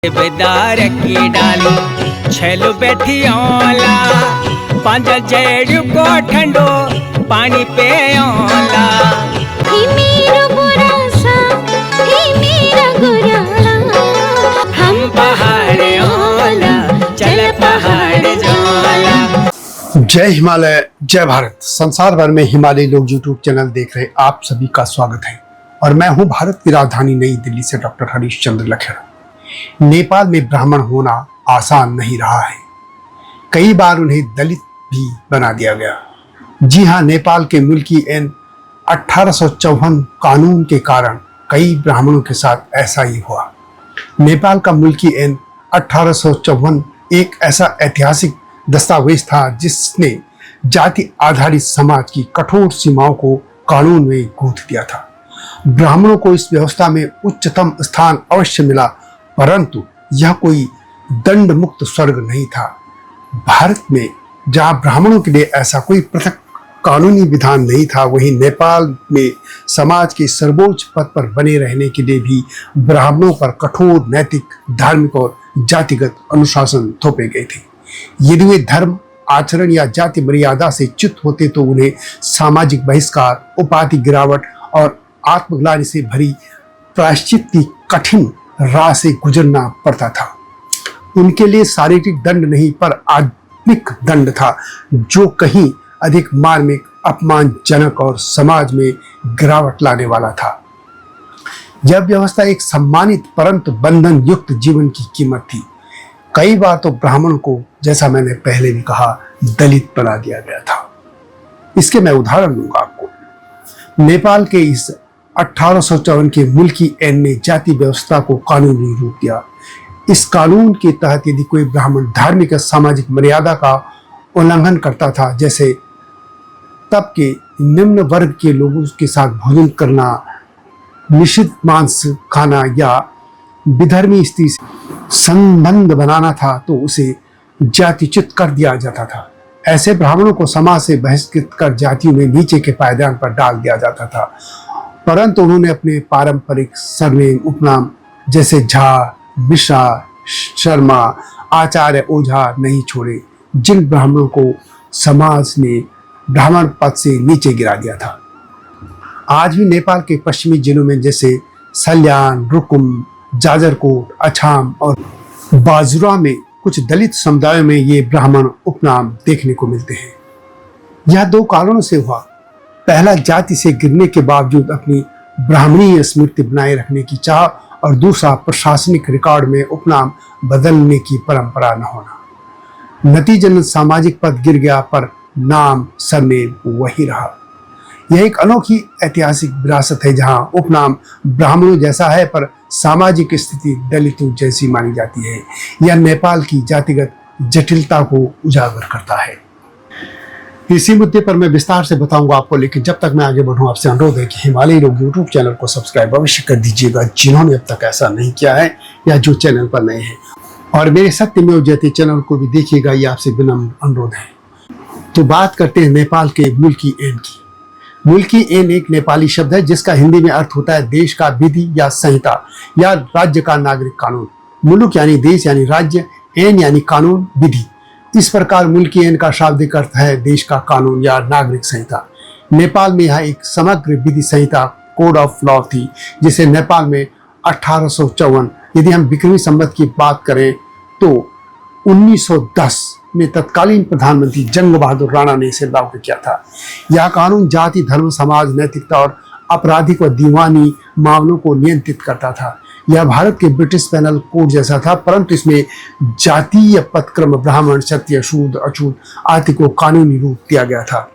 बेदार की डाली छेलो बैठी ओला पांच जेड़ को ठंडो पानी पे ओला ही मेरा बुरा सा ही मेरा गुरा हम पहाड़ ओला चल पहाड़ जोला। जय हिमालय जय भारत। संसार भर में हिमालय लोग यूट्यूब चैनल देख रहे आप सभी का स्वागत है और मैं हूं भारत की राजधानी नई दिल्ली से डॉक्टर हरीश चंद्र लखेड़ा। नेपाल में ब्राह्मण होना आसान नहीं रहा है, कई बार उन्हें दलित भी बना दिया गया। जी हां, नेपाल के मुल्की एन 1854 कानून के कारण कई ब्राह्मणों के साथ ऐसा ही हुआ। नेपाल का मुल्की एन 1854 एक ऐसा ऐतिहासिक दस्तावेज था जिसने जाति आधारित समाज की कठोर सीमाओं को कानून में गूंथ दिया था। ब्राह्मणों को इस व्यवस्था में उच्चतम स्थान अवश्य मिला, परंतु यह कोई दंड मुक्त स्वर्ग नहीं था। भारत में जहां ब्राह्मणों के लिए ऐसा कोई पृथक कानूनी विधान नहीं था, वहीं नेपाल में समाज के सर्वोच्च पद पर बने रहने के लिए भी ब्राह्मणों पर कठोर नैतिक, धार्मिक और जातिगत अनुशासन थोपे गए थे। यदि वे धर्म, आचरण या जाति मर्यादा से च्युत होते तो उन्हें सामाजिक बहिष्कार, उपाधि गिरावट और आत्मग्लानि से भरी प्रायश्चित की कठिन राह से गुजरना पड़ता था। उनके लिए शारीरिक दंड नहीं पर आत्मिक दंड था, जो कहीं अधिक मार्मिक, अपमानजनक और समाज में गिरावट लाने वाला था। यह व्यवस्था एक सम्मानित परंतु बंधन युक्त जीवन की कीमत थी। कई बार तो ब्राह्मणों को, जैसा मैंने पहले भी कहा, दलित बना दिया गया था। इसके मैं उदाहरण दूंगा आपको। नेपाल के इस 1854 के मुल्की एन ने जाति व्यवस्था को कानूनी रूप दिया। इस कानून के तहत यदि कोई ब्राह्मण धार्मिक या सामाजिक मर्यादा का उल्लंघन करता था, जैसे तब के निम्न वर्ग के लोगों के साथ भोजन करना, निषिद्ध मांस खाना या विधर्मी स्त्री से संबंध बनाना था, तो उसे जातिच्युत कर दिया जाता था। ऐसे ब्राह्मणों को समाज से बहिष्कृत कर जातियों में नीचे के पायदान पर डाल दिया जाता था। परंतु उन्होंने अपने पारंपरिक सरनेम, उपनाम जैसे झा, मिश्रा, शर्मा, आचार्य, ओझा नहीं छोड़े, जिन ब्राह्मणों को समाज ने ब्राह्मण पद से नीचे गिरा दिया था। आज भी नेपाल के पश्चिमी जिलों में जैसे सल्यान, रुकुम, जाजरकोट, अछाम और बाजुरा में कुछ दलित समुदायों में ये ब्राह्मण उपनाम देखने को मिलते हैं। यह दो कारणों से हुआ। पहला, जाति से गिरने के बावजूद अपनी ब्राह्मणीय स्मृति बनाए रखने की चाह, और दूसरा, प्रशासनिक रिकॉर्ड में उपनाम बदलने की परंपरा न होना। नतीजतन सामाजिक पद गिर गया पर नाम, सरनेम वही रहा। यह एक अनोखी ऐतिहासिक विरासत है जहां उपनाम ब्राह्मणों जैसा है पर सामाजिक स्थिति दलितों जैसी मानी जाती है। यह नेपाल की जातिगत जटिलता को उजागर करता है। इसी मुद्दे पर मैं विस्तार से बताऊंगा आपको, लेकिन जब तक मैं आगे बढ़ूं आपसे अनुरोध है कि हिमालय लोग यूट्यूब चैनल को सब्सक्राइब अवश्य कर दीजिएगा, जिन्होंने अब तक ऐसा नहीं किया है या जो चैनल पर नए हैं, और मेरे सत्यमेव जयते चैनल को भी देखिएगा, ये आपसे विनम्र अनुरोध है। तो बात करते हैं नेपाल के मुल्की एन की। मुल्की एन एक नेपाली शब्द है जिसका हिंदी में अर्थ होता है देश का विधि या संहिता या राज्य का नागरिक कानून। मुलुक यानी देश यानी राज्य, एन यानी कानून, विधि। इस प्रकार मुल्की एन का शाब्दिक अर्थ है देश का कानून या नागरिक संहिता। नेपाल में यह एक समग्र विधि संहिता, कोड ऑफ लॉ थी, जिसे नेपाल में 1854, यदि हम विक्रमी संवत की बात करें तो 1910 में तत्कालीन प्रधानमंत्री जंग बहादुर राणा ने इसे लागू किया था। यह कानून जाति, धर्म, समाज, नैतिकता और आपराधिक व दीवानी मामलों को नियंत्रित करता था। यह भारत के ब्रिटिश पेनल कोड जैसा था, परंतु इसमें जातीय पदक्रम, ब्राह्मण, क्षत्रिय, शूद्र, अछूत आदि को कानूनी रूप दिया गया था।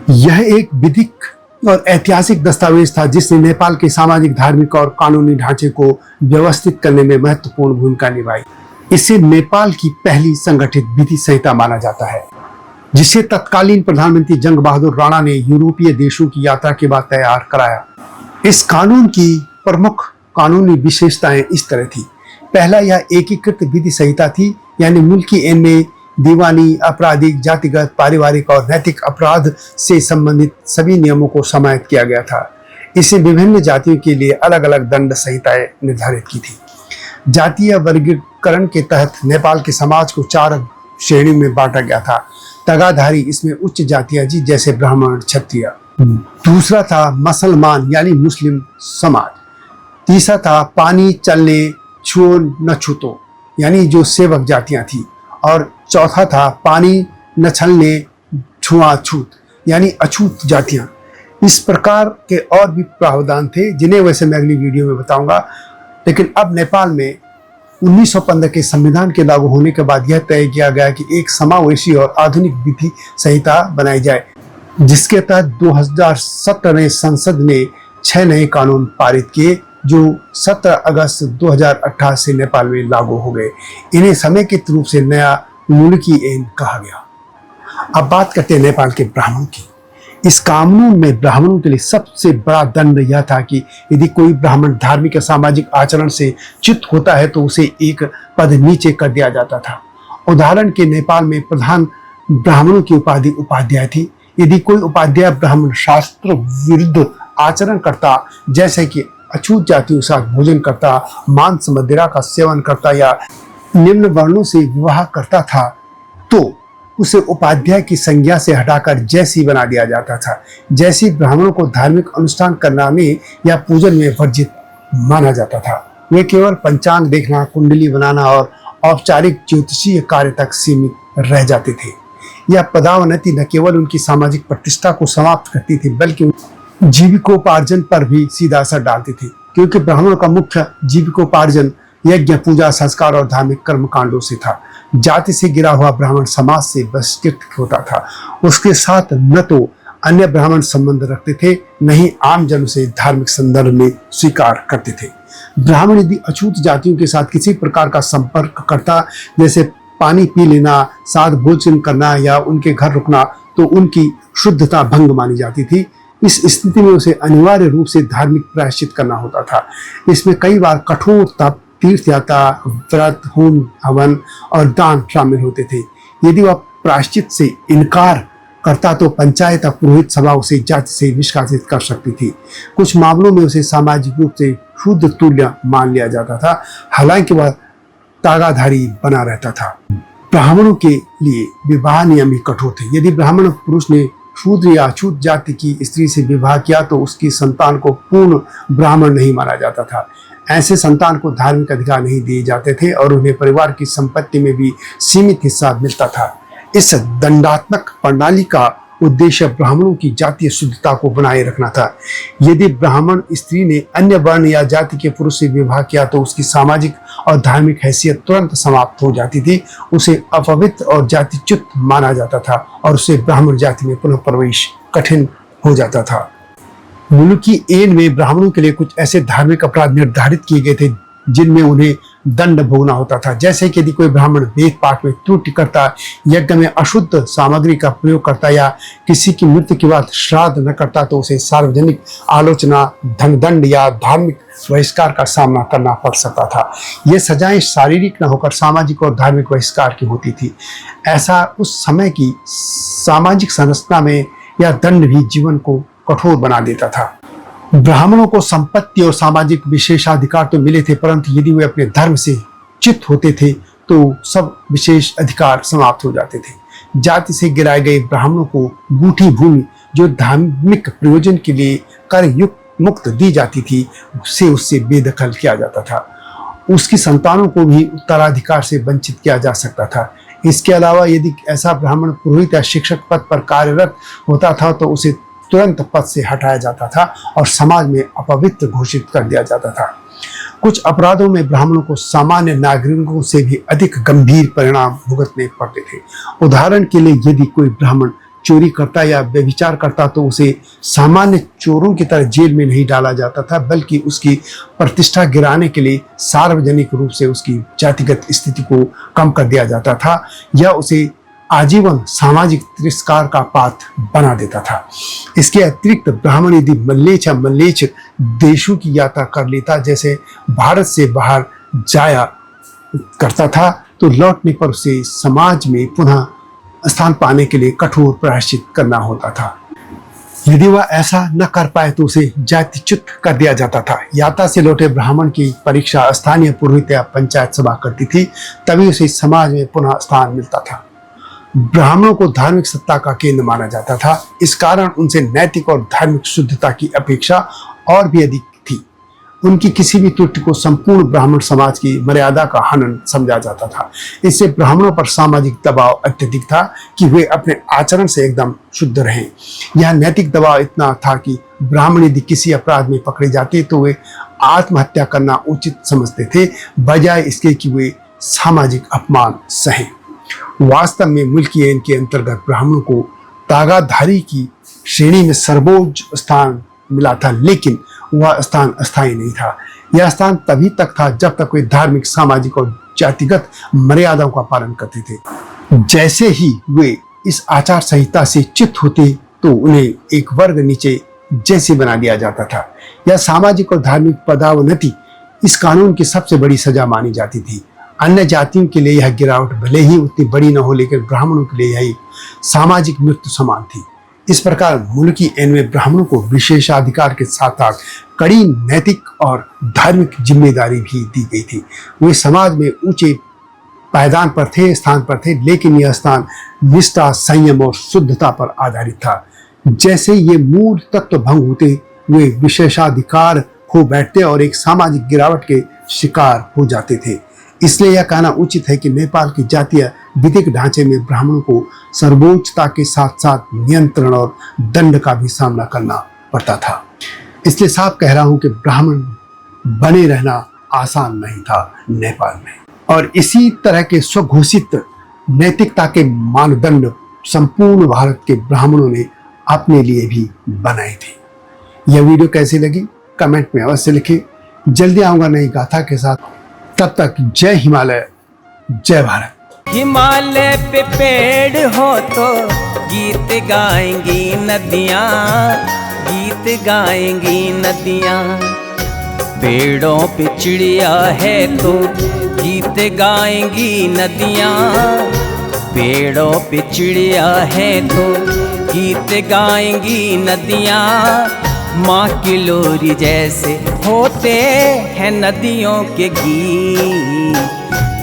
यह एक विधिक और ऐतिहासिक दस्तावेज था जिसने नेपाल के सामाजिक, धार्मिक और कानूनी ढांचे को व्यवस्थित करने में महत्वपूर्ण भूमिका निभाई। इसे नेपाल की पहली संगठित विधि संहिता माना जाता है, जिसे तत्कालीन प्रधानमंत्री जंग बहादुर राणा ने यूरोपीय देशों की यात्रा के बाद तैयार कराया। इस कानून की प्रमुख कानूनी विशेषताएं इस तरह थी। पहला, यह एकीकृत विधि संहिता थी, यानी मुल्की एन में दीवानी, आपराधिक, जातिगत, पारिवारिक और नैतिक अपराध से संबंधित सभी नियमों को समाहित किया गया था। इसे विभिन्न जातियों के लिए अलग अलग दंड संहिताएं निर्धारित की थी। जातीय वर्गीकरण के तहत नेपाल के समाज को 4 श्रेणी में बांटा गया था। तगाधारी, इसमें उच्च जातियां जी जैसे ब्राह्मण, क्षत्रिय। दूसरा था मुसलमान यानी मुस्लिम समाज। तीसरा था पानी चलने छुओ न छूतो यानी जो सेवक जातियां थी। और चौथा था पानी न छलने छुआछूत यानी अछूत जातियां। इस प्रकार के और भी प्रावधान थे जिन्हें वैसे मैं अगली वीडियो में बताऊंगा। लेकिन अब नेपाल में 1915 के संविधान के लागू होने के बाद यह तय किया गया कि एक समावेशी और आधुनिक विधि संहिता बनाई जाए, जिसके तहत 2017 में संसद ने 6 नए कानून पारित किए जो 17 अगस्त 2018 से नेपाल में लागू हो गए। इन्हें समेकित रूप से नया मुल्की ऐन कहा गया। अब बात करते हैं नेपाल के ब्राह्मणों की। इस कानून में ब्राह्मणों के लिए सबसे बड़ा दंड यह था कि यदि कोई ब्राह्मण धार्मिक या सामाजिक आचरण से च्युत होता है तो उसे एक पद नीचे कर दिया जाता था। उदाहरण के नेपाल में प्रधान ब्राह्मणों की उपाधि उपाध्याय थी। यदि कोई उपाध्याय ब्राह्मण शास्त्र विरुद्ध आचरण करता, जैसे कि अछूत जातियों के साथ भोजन करता, मांस मदिरा का सेवन करता या निम्न वर्णों से विवाह करता था, तो उसे उपाध्याय की संज्ञा से हटाकर जैसी बना दिया जाता था। जैसी ब्राह्मणों को धार्मिक अनुष्ठान करने या पूजन में वर्जित माना जाता था। वे केवल पंचांग देखना, कुंडली बनाना और औपचारिक ज्योतिषीय कार्य तक सीमित रह जाते थे। यह पदावनति न केवल उनकी सामाजिक प्रतिष्ठा को समाप्त करती थी बल्कि जीविकोपार्जन पर भी सीधा असर डालती थी, क्योंकि ब्राह्मणों का मुख्य जीविकोपार्जन यज्ञ, पूजा, संस्कार और धार्मिक कर्मकांडों से था। जाति से गिरा हुआ ब्राह्मण समाज से बहिष्कृत होता था। उसके साथ न तो अन्य ब्राह्मण संबंध रखते थे, न ही आम जन से धार्मिक संदर्भ में स्वीकार करते थे। ब्राह्मण यदि अछूत जातियों के साथ किसी प्रकार का संपर्क करता, जैसे पानी पी लेना, साथ भोजन करना या उनके घर रुकना, तो उनकी शुद्धता भंग मानी जाती थी। इस स्थिति में उसे अनिवार्य रूप से धार्मिक प्रायश्चित करना होता था। इसमें कई बार कठोर तप, तीर्थ यात्रा, व्रत, होम हवन और दान शामिल होते थे। यदि वह प्रायश्चित से इनकार करता तो पंचायत या पुरोहित सभा उसे जाति से निष्कासित कर सकती थी। कुछ मामलों में उसे सामाजिक रूप से शुद्ध तुल्य मान लिया जाता था, हालांकि वह तागाधारी बना रहता था। ब्राह्मणों के लिए विवाह नियम भी कठोर थे। यदि ब्राह्मण पुरुष ने शूद्र या अछूत जाति की स्त्री से विवाह किया तो उसकी संतान को पूर्ण ब्राह्मण नहीं माना जाता था। ऐसे संतान को धार्मिक अधिकार नहीं दिए जाते थे और उन्हें परिवार की संपत्ति में भी सीमित हिस्सा मिलता था। इस दंडात्मक प्रणाली का उद्देश्य ब्राह्मणों की जातीय शुद्धता को बनाए रखना था। यदि ब्राह्मण स्त्री ने अन्य वर्ण या जाति के पुरुष से विवाह किया तो उसकी सामाजिक और धार्मिक हैसियत तुरंत समाप्त हो जाती थी। उसे अपवित्र और जातिच्युत माना जाता था और उसे ब्राह्मण जाति में पुनः प्रवेश कठिन हो जाता था। मुल्की ऐन में ब्राह्मणों के लिए कुछ ऐसे धार्मिक अपराध निर्धारित किए गए थे जिनमें उन्हें दंड भोगना होता था। जैसे कि यदि कोई ब्राह्मण वेद पाठ में त्रुटि करता, यज्ञ में अशुद्ध सामग्री का प्रयोग करता या किसी की मृत्यु के बाद श्राद्ध न करता तो उसे सार्वजनिक आलोचना, धनदंड या धार्मिक बहिष्कार का सामना करना पड़ सकता था। ये सजाएं शारीरिक न होकर सामाजिक और धार्मिक बहिष्कार की होती थी। ऐसा उस समय की सामाजिक संरचना में यह दंड भी जीवन को कठोर बना देता था। ब्राह्मणों को संपत्ति और सामाजिक विशेषाधिकार तो मिले थे, परंतु यदि वे अपने धर्म से च्युत होते थे तो सब विशेष अधिकार समाप्त हो जाते थे। जाति से गिराए गए ब्राह्मणों को गूठी भूमि जो धार्मिक प्रयोजन के लिए कर युक्त मुक्त दी जाती थी उससे बेदखल किया जाता था। उसकी संतानों को भी उत्तराधिकार से वंचित किया जा सकता था। इसके अलावा यदि ऐसा ब्राह्मण पुरोहित या शिक्षक पद पर कार्यरत होता था तो उसे तुरंत पद से हटाया जाता था और समाज में अपवित्र घोषित कर दिया जाता था। कुछ अपराधों में ब्राह्मणों को सामान्य नागरिकों से भी अधिक गंभीर परिणाम भुगतने पड़ते थे। उदाहरण के लिए यदि कोई ब्राह्मण चोरी करता या व्यभिचार करता तो उसे सामान्य चोरों की तरह जेल में नहीं डाला जाता था, बल्कि उसकी प्रतिष्ठा गिराने के लिए सार्वजनिक रूप से उसकी जातिगत स्थिति को कम कर दिया जाता था या उसे आजीवन सामाजिक तिरस्कार का पात्र बना देता था। इसके अतिरिक्त ब्राह्मण यदि मल्लेच्छ या मल्लेच्छ देशों की यात्रा कर लेता, जैसे भारत से बाहर जाया करता था, तो लौटने पर उसे समाज में पुनः स्थान पाने के लिए कठोर प्रायश्चित करना होता था। यदि वह ऐसा न कर पाए तो उसे जातिच्युत कर दिया जाता था। यात्रा से लौटे ब्राह्मण की परीक्षा स्थानीय पुरोहित या पंचायत सभा करती थी, तभी उसे समाज में पुनः स्थान मिलता था। ब्राह्मणों को धार्मिक सत्ता का केंद्र माना जाता था। इस कारण उनसे नैतिक और धार्मिक शुद्धता की अपेक्षा और भी अधिक थी। उनकी किसी भी त्रुटि को संपूर्ण ब्राह्मण समाज की मर्यादा का हनन समझा जाता था। इससे ब्राह्मणों पर सामाजिक दबाव अत्यधिक था कि वे अपने आचरण से एकदम शुद्ध रहें। यह नैतिक दबाव इतना था कि ब्राह्मण यदि किसी अपराध में पकड़े जाते तो वे आत्महत्या करना उचित समझते थे, बजाय इसके कि वे सामाजिक अपमान सहें। वास्तव में मुल्की ऐन के अंतर्गत ब्राह्मणों को तागाधारी की श्रेणी में सर्वोच्च स्थान मिला था, लेकिन वह स्थान अस्थायी नहीं था। यह स्थान तभी तक था जब तक वे धार्मिक, सामाजिक और जातिगत मर्यादाओं का पालन करते थे। जैसे ही वे इस आचार संहिता से च्युत होते तो उन्हें एक वर्ग नीचे जैसे बना दिया जाता था। यह सामाजिक और धार्मिक पदावनति इस कानून की सबसे बड़ी सजा मानी जाती थी। अन्य जातियों के लिए यह गिरावट भले ही उतनी बड़ी न हो, लेकिन ब्राह्मणों के लिए यह सामाजिक मृत्यु समान थी। इस प्रकार मुल्की ऐन में ब्राह्मणों को विशेषाधिकार के साथ साथ कड़ी नैतिक और धार्मिक जिम्मेदारी भी दी गई थी। वे समाज में ऊंचे पायदान पर थे, स्थान पर थे, लेकिन यह स्थान निष्ठा, संयम और शुद्धता पर आधारित था। जैसे ये मूल तत्व भंग होते, वे विशेषाधिकार खो बैठते और एक सामाजिक गिरावट के शिकार हो जाते थे। इसलिए यह कहना उचित है कि नेपाल के जातीय विधिक ढांचे में ब्राह्मणों को सर्वोच्चता के साथ साथ नियंत्रण और दंड का भी सामना करना पड़ता था। इसलिए साफ कह रहा हूं कि ब्राह्मण बने रहना आसान नहीं था नेपाल में। और इसी तरह के स्वघोषित नैतिकता के मानदंड संपूर्ण भारत के ब्राह्मणों ने अपने लिए भी बनाए थे। यह वीडियो कैसी लगी कमेंट में अवश्य लिखें। जल्दी आऊंगा नई गाथा के साथ, तब तक जय हिमालय, जय भारत। हिमालय पे पेड़ हो तो गीत गाएंगी नदियाँ, गीत गाएंगी नदियाँ। पेड़ों पे चिड़िया है तो गीत गाएंगी नदियाँ, पेड़ों पे चिड़िया है तो गीत गाएंगी नदियाँ। माँ की लोरी जैसे होते हैं नदियों के गीत।